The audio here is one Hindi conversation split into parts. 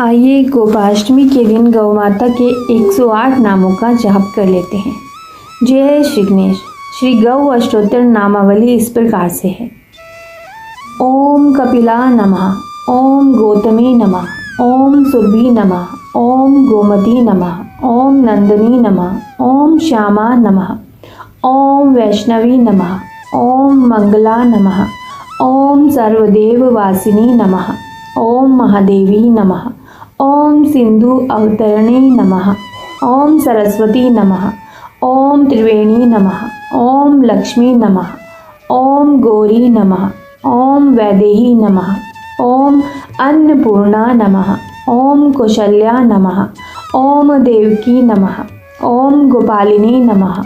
आइए गोपाष्टमी के दिन गौ माता के 108 नामों का जाप कर लेते हैं। जय श्री गणेश। श्री गौ अष्टोत्तर नामावली इस प्रकार से है। ओम कपिला नमः, ओम गौतमी नमः, ओम सुरभि नमः, ओम गोमती नमः, ओम नंदिनी नमः, ओम श्यामा नमः, ओम वैष्णवी नमः, ओम मंगला नमः, ओम सर्वदेववासिनी नमः, ओम महादेवी नमः, ओम सिंधु अवतरणे नमः, ओम सरस्वती नमः, ओम त्रिवेणी नमः, ओम लक्ष्मी नमः, ओम गौरी नमः, ओम वैदेही नमः, ओम अन्नपूर्णा नमः, ओम कौशल्या नमः, ओम देवकी नमः, ओम गोपालिनी नमः,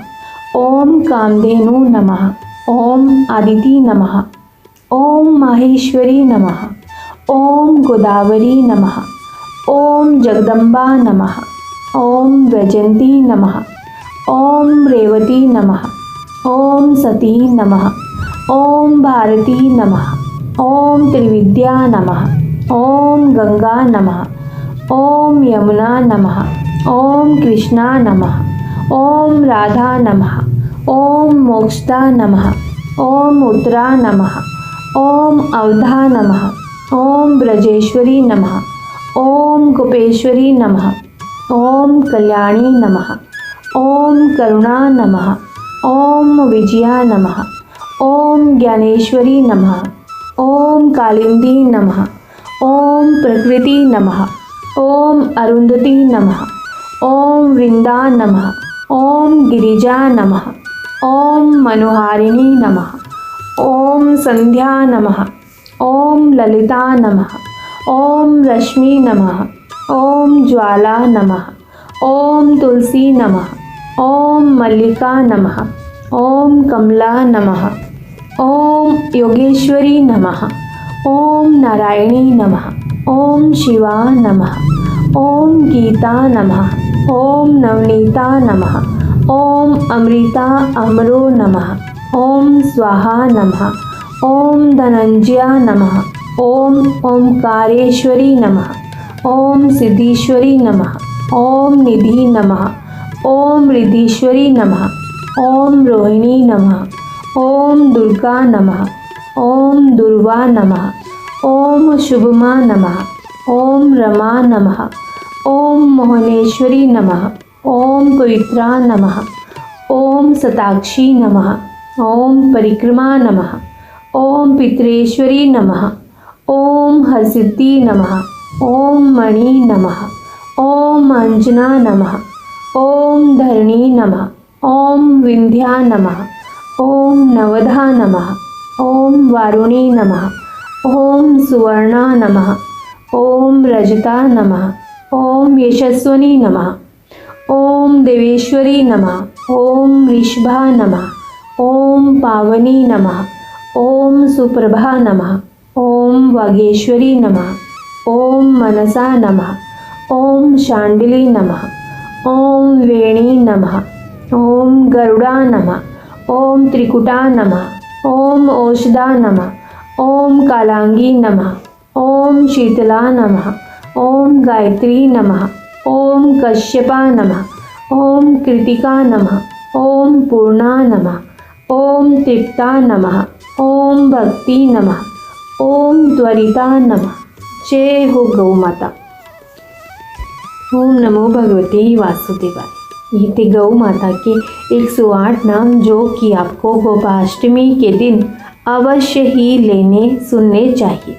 ओम कामधेनु नमः, ओम आदिति नमः, ओम माहेश्वरी नमः, ओम गोदावरी नमः, ओम जगदम्बा नमः, ओम वैजयंती नमः, ओम रेवती नमः, ओम सती नमः, ओम भारती नमः, ओम त्रिविद्या नमः, ओम गंगा नमः, ओम यमुना नमः, ओम कृष्णा नमः, ओम राधा नमः, ओम मोक्षदा नमः, ओम उत्तरा नमः, ओम अवधा नमः, ओम ब्रजेश्वरी नमः, ओम गोपेश्वरी नमः, ओम कल्याणी नमः, ओम करुणा नमः, ओम विजया नमः, ओम ज्ञानेश्वरी नमः, ओम कालिंदी नमः, ओम प्रकृति नमः, ओम अरुंधति नमः, ओम वृंदा नमः, ओम गिरिजा नमः, ओम मनोहारिणी नमः, ओम संध्या नमः, ओम ललिता नमः, ओम रश्मि नमः, ओम ज्वाला नमः, ओम तुलसी नमः, ओम मल्लिका नमः, ओम कमला नमः, ओम योगेश्वरी नमः, ओम नारायणी नमः, ओम शिवा नमः, ओम गीता नमः, ओम नवनीता नमः, ओम अमृता अमरो नमः, ओम स्वाहा नमः, ओम धनंजया नमः, ओम ओंकारेश्वरी नमः, ओम सिद्धीश्वरी नमः, ओम निधि नमः, ओम रिद्धीश्वरी नमः, ओम रोहिणी नमः, ओम दुर्गा नमः, ओम दुर्वा नमः, ओम शुभमा नमः, ओम रमा नमः, ओम मोहनेश्वरी नमः, ओम पवित्रा नमः, ओम सताक्षी नमः, ओम परिक्रमा नमः, ओम पितरेश्वरी नमः, ओम हरसिद्धि नमः, ओम मणि नमः, ओम अंजना नमः, ओम धरणी नमः, ओम विंध्या नमः, ओम नवधा नमः, ओम वारुणी नमः, ओम सुवर्णा नमः, ओम रजता नमः, ओम यशस्वनी नमः, ओम देवेश्वरी नमः, ओम ऋषभा नमः, ओम पावनी नमः, ओम सुप्रभा नमः, ओम वागेश्वरी नमः, ओम मनसा नमः, ओम शांडिली नमः, ओम वेणी नमः, ओम गरुड़ा नमः, ओम त्रिकुटा नमः, ओम औषधा नमः, ओम कालांगी नमः, ओम शीतला नमः, ओम गायत्री नमः, ओम कश्यपा नमः, ओम कृतिका नमः, ओम पूर्णा नमः, ओम तृप्ता नमः, ओम भक्ति नमः, ओम त्वरिता नमः। जय हो गौ माता। ओम नमो भगवते वासुदेवाय। ये थे गौ माता के 108 नाम जो कि आपको गोपाष्टमी के दिन अवश्य ही लेने सुनने चाहिए।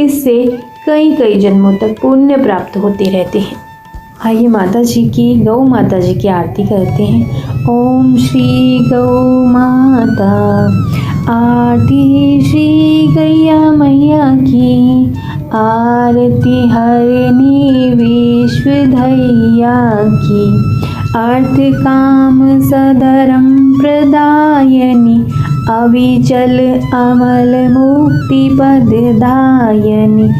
इससे कई जन्मों तक पुण्य प्राप्त होते रहते हैं। आइए माता जी की गौ माता जी की आरती करते हैं। ओम श्री गौ माता आरती, श्री गैया मैया की आरती, हरनी विश्व धैया की, अर्थ काम सदरम प्रदायनी, अविचल अमल मुक्ति पददायनी,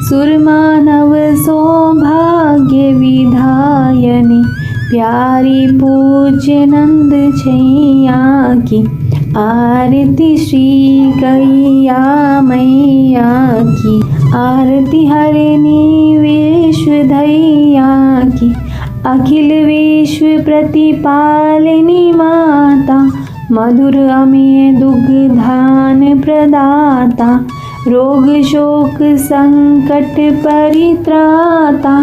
सुरमानव सौभाग्य विधायनी, प्यारी पूज्य नंद छैया की आरती, श्री गैया मैया की आरती, हरनी विश्व अखिल विश्व प्रतिपालिनी माता, मधुर अमेय दुग्धान प्रदाता, रोग शोक संकट परित्राता,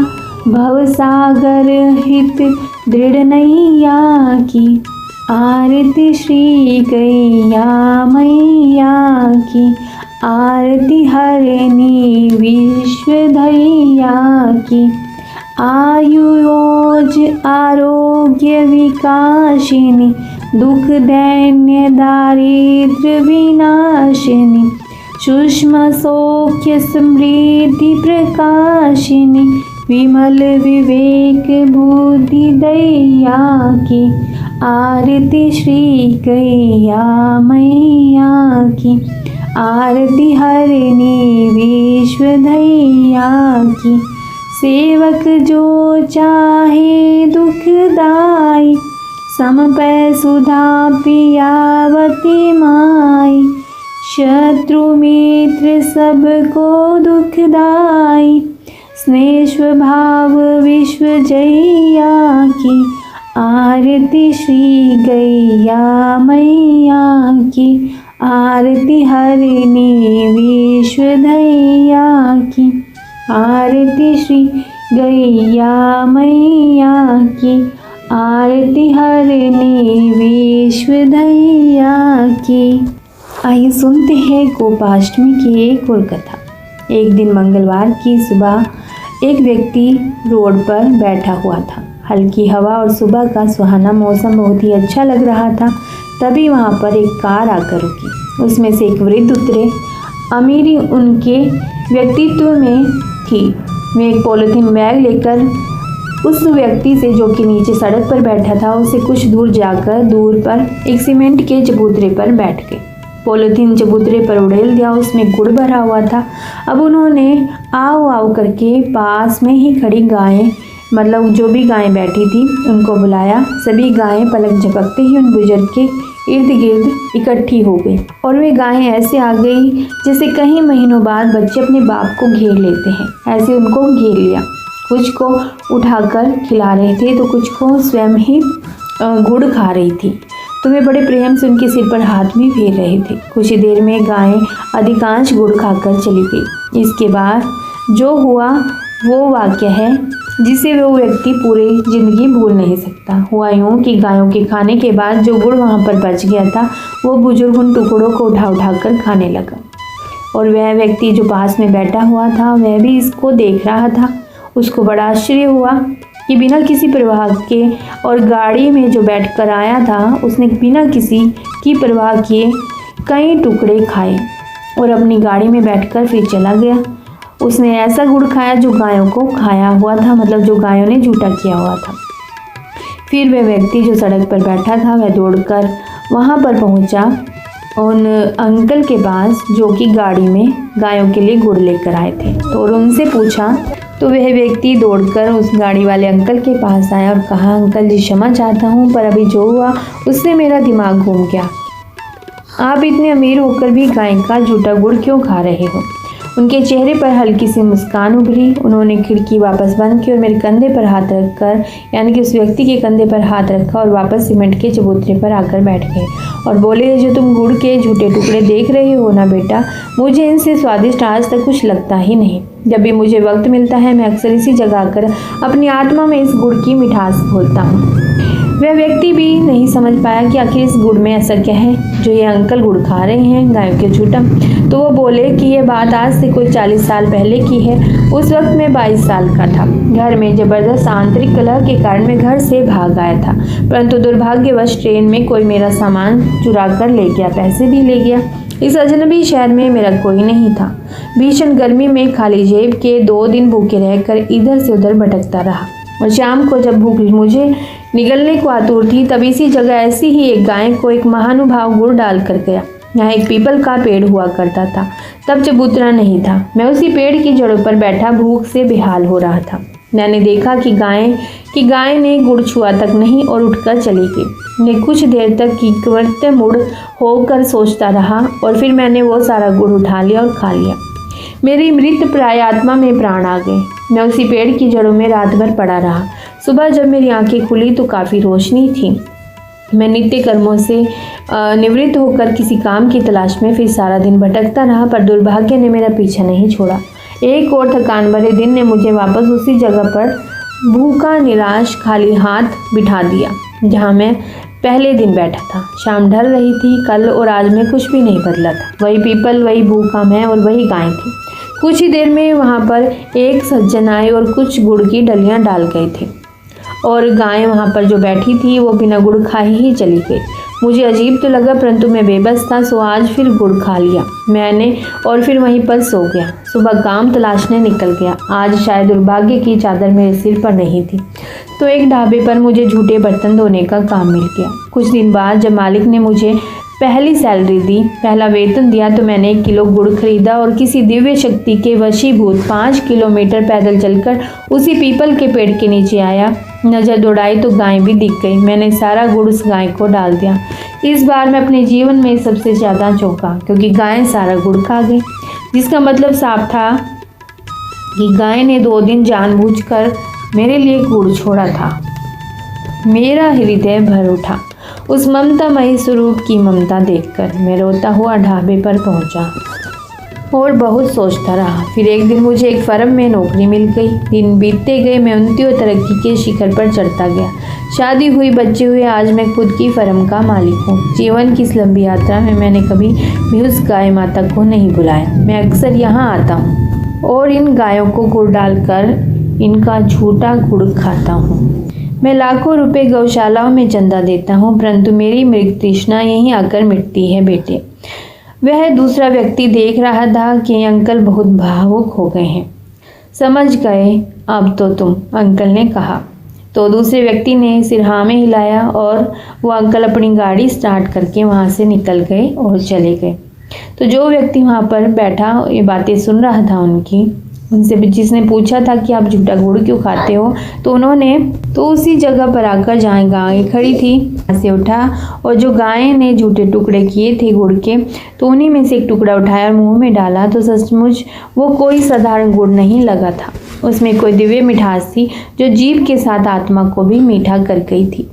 भवसागर हित दृढ़ नैया की। आरती श्री गैया मैया की, आरती हरणी विश्वधैया की। आयुओज आरोग्य विकासिनी, दुख दैन्य दारिद्र्य विनाशिनी, सूक्ष्म सौख्य समृद्धि प्रकाशिनी, विमल विवेक बुद्धि दैया की। आरती श्री गैया मैया की, आरती हरणी विश्वधैया की। सेवक जो चाहे दुखदाई, समपै सुधा पियावती माई। शत्रु मित्र सबको दुखदाई, स्नेह स्वभाव विश्वजैया की। आरती श्री गैया मैया की, आरती हरणी विश्वधैया की। आरती श्री गैया मैया की, आरती हरणी विश्वधैया की। आइए सुनते हैं गोपाष्टमी की एक और कथा। एक दिन मंगलवार की सुबह एक व्यक्ति रोड पर बैठा हुआ था। हल्की हवा और सुबह का सुहाना मौसम बहुत ही अच्छा लग रहा था। तभी वहाँ पर एक कार आकर रुकी। उसमें से एक वृद्ध उतरे। अमीरी उनके व्यक्तित्व में थी। वे एक पॉलीथीन बैग लेकर उस व्यक्ति से, जो कि नीचे सड़क पर बैठा था, उससे कुछ दूर जाकर दूर पर एक सीमेंट के चबूतरे पर बैठ गए। पॉलीथीन चबूतरे पर उड़ेल दिया। उसमें गुड़ भरा हुआ था। अब उन्होंने आओ आओ करके पास में ही खड़ी गायें, मतलब जो भी गायें बैठी थी, उनको बुलाया। सभी गायें पलक झपकते ही उन बुजुर्ग के इर्द गिर्द इकट्ठी हो गई और वे गायें ऐसे आ गई जैसे कई महीनों बाद बच्चे अपने बाप को घेर लेते हैं। ऐसे उनको घेर लिया। कुछ को उठाकर खिला रहे थे तो कुछ को स्वयं ही गुड़ खा रही थी। तो वे बड़े प्रेम से उनके सिर पर हाथ भी फेर रहे थे। कुछ ही देर में गायें अधिकांश गुड़ खाकर चली गई। इसके बाद जो हुआ वो वाक्य है जिसे वो व्यक्ति पूरी जिंदगी भूल नहीं सकता। हुआ यूँ कि गायों के खाने के बाद जो गुड़ वहाँ पर बच गया था, वो बुजुर्ग उन टुकड़ों को उठा उठा कर खाने लगा। और वह व्यक्ति जो पास में बैठा हुआ था, वह भी इसको देख रहा था। उसको बड़ा आश्चर्य हुआ कि बिना किसी परवाह के, और गाड़ी में जो बैठ कर आया था, उसने बिना किसी की परवाह किए कई टुकड़े खाए और अपनी गाड़ी में बैठकर फिर चला गया। उसने ऐसा गुड़ खाया जो गायों को खाया हुआ था, मतलब जो गायों ने झूठा किया हुआ था। फिर वह व्यक्ति जो सड़क पर बैठा था, वह दौड़कर वहाँ पर पहुँचा उन अंकल के पास जो कि गाड़ी में गायों के लिए गुड़ लेकर आए थे। तो और उनसे पूछा। तो वह व्यक्ति दौड़कर उस गाड़ी वाले अंकल के पास आया और कहा, अंकल जी क्षमा चाहता हूँ, पर अभी जो हुआ उससे मेरा दिमाग घूम गया। आप इतने अमीर होकर भी गाय का झूठा गुड़ क्यों खा रहे हो? उनके चेहरे पर हल्की सी मुस्कान उभरी। उन्होंने खिड़की वापस बंद की और मेरे कंधे पर हाथ रखकर, यानी कि उस व्यक्ति के कंधे पर हाथ रखा और वापस सीमेंट के चबूतरे पर आकर बैठ गए और बोले, जो तुम गुड़ के झूठे टुकड़े देख रहे हो ना बेटा, मुझे इनसे स्वादिष्ट आज तक कुछ लगता ही नहीं। जब भी मुझे वक्त मिलता है, मैं अक्सर इसी जगह आकर अपनी आत्मा में इस गुड़ की मिठास घोलता हूँ। वह व्यक्ति भी नहीं समझ पाया कि आखिर इस गुड़ में ऐसा क्या है जो ये अंकल गुड़ खा रहे हैं गायों के झूठा। तो वो बोले कि ये बात आज से कोई 40 साल पहले की है। उस वक्त मैं 22 साल का था। घर में जबरदस्त आंतरिक कलह के कारण मैं घर से भाग आया था, परंतु दुर्भाग्यवश ट्रेन में कोई मेरा सामान चुरा कर ले गया, पैसे भी ले गया। इस अजनबी शहर में मेरा कोई नहीं था। भीषण गर्मी में खाली जेब के 2 दिन भूखे रहकर इधर से उधर भटकता रहा और शाम को जब भूख मुझे निगलने को आतुर थी, तब इसी जगह ऐसी ही एक गाय को एक महानुभाव गुड़ डाल कर गया। यहाँ एक पीपल का पेड़ हुआ करता था। तब चबूतरा नहीं था। मैं उसी पेड़ की जड़ों पर बैठा भूख से बेहाल हो रहा था। मैंने देखा कि गाय ने गुड़ छुआ तक नहीं और उठकर चली गई। मैं कुछ देर तक की मुड़ होकर सोचता रहा और फिर मैंने वो सारा गुड़ उठा लिया और खा लिया। मेरी मृत प्राय आत्मा में प्राण आ गए। मैं उसी पेड़ की जड़ों में रात भर पड़ा रहा। सुबह जब मेरी आंखें खुली तो काफ़ी रोशनी थी। मैं नित्य कर्मों से निवृत्त होकर किसी काम की तलाश में फिर सारा दिन भटकता रहा, पर दुर्भाग्य ने मेरा पीछा नहीं छोड़ा। एक और थकान भरे दिन ने मुझे वापस उसी जगह पर भूखा, निराश, खाली हाथ बिठा दिया जहाँ मैं पहले दिन बैठा था। शाम ढल रही थी। कल और आज में कुछ भी नहीं बदला था। वही पीपल, वही भूखा मैं और वही गाय थी। कुछ ही देर में वहाँ पर एक सज्जन आए और कुछ गुड़ की डलियाँ डाल गए थे और गाय वहाँ पर जो बैठी थी वो बिना गुड़ खाए ही चली गई। मुझे अजीब तो लगा, परंतु मैं बेबस था, सो आज फिर गुड़ खा लिया मैंने और फिर वहीं पर सो गया। सुबह काम तलाशने निकल गया। आज शायद दुर्भाग्य की चादर मेरे सिर पर नहीं थी, तो एक ढाबे पर मुझे झूठे बर्तन धोने का काम मिल गया। कुछ दिन बाद जब मालिक ने मुझे पहली सैलरी दी, पहला वेतन दिया, तो मैंने 1 किलो गुड़ खरीदा और किसी दिव्य शक्ति के वशीभूत 5 किलोमीटर पैदल चलकर उसी पीपल के पेड़ के नीचे आया। नज़र दौड़ाई तो गाय भी दिख गई। मैंने सारा गुड़ उस गाय को डाल दिया। इस बार मैं अपने जीवन में सबसे ज़्यादा चौंका, क्योंकि गाय सारा गुड़ खा गई, जिसका मतलब साफ था कि गाय ने 2 दिन जानबूझकर मेरे लिए गुड़ छोड़ा था। मेरा हृदय भर उठा उस ममतामयी स्वरूप की ममता देखकर। मैं रोता हुआ ढाबे पर पहुंचा और बहुत सोचता रहा। फिर एक दिन मुझे एक फर्म में नौकरी मिल गई। दिन बीतते गए, मैं उन्नति और तरक्की के शिखर पर चढ़ता गया। शादी हुई, बच्चे हुए, आज मैं खुद की फर्म का मालिक हूँ। जीवन की इस लंबी यात्रा में मैंने कभी भी उस गाय माता को नहीं बुलाया। मैं अक्सर यहाँ आता हूँ और इन गायों को गुड़ डालकर इनका झूठा गुड़ खाता हूँ। मैं लाखों रुपए गौशालाओं में चंदा देता हूँ, परंतु मेरी मृग तृष्णा यहीं आकर मिटती है बेटे। वह दूसरा व्यक्ति देख रहा था कि अंकल बहुत भावुक हो गए हैं। समझ गए अब तो तुम, अंकल ने कहा। तो दूसरे व्यक्ति ने सिर हाँ में हिलाया और वो अंकल अपनी गाड़ी स्टार्ट करके वहाँ से निकल गए और चले गए। तो जो व्यक्ति वहाँ पर बैठा ये बातें सुन रहा था उनसे जिसने पूछा था कि आप झूठा गुड़ क्यों खाते हो, तो उन्होंने तो उसी जगह पर आकर जहाँ गाय खड़ी थी वहाँ से उठा और जो गाय ने झूठे टुकड़े किए थे गुड़ के, तो उन्हीं में से एक टुकड़ा उठाया और मुंह में डाला। तो सचमुच वो कोई साधारण गुड़ नहीं लगा था, उसमें कोई दिव्य मिठास थी जो जीभ के साथ आत्मा को भी मीठा कर गई थी।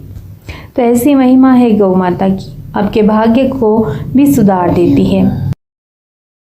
तो ऐसी महिमा है गौ माता की, आपके भाग्य को भी सुधार देती है।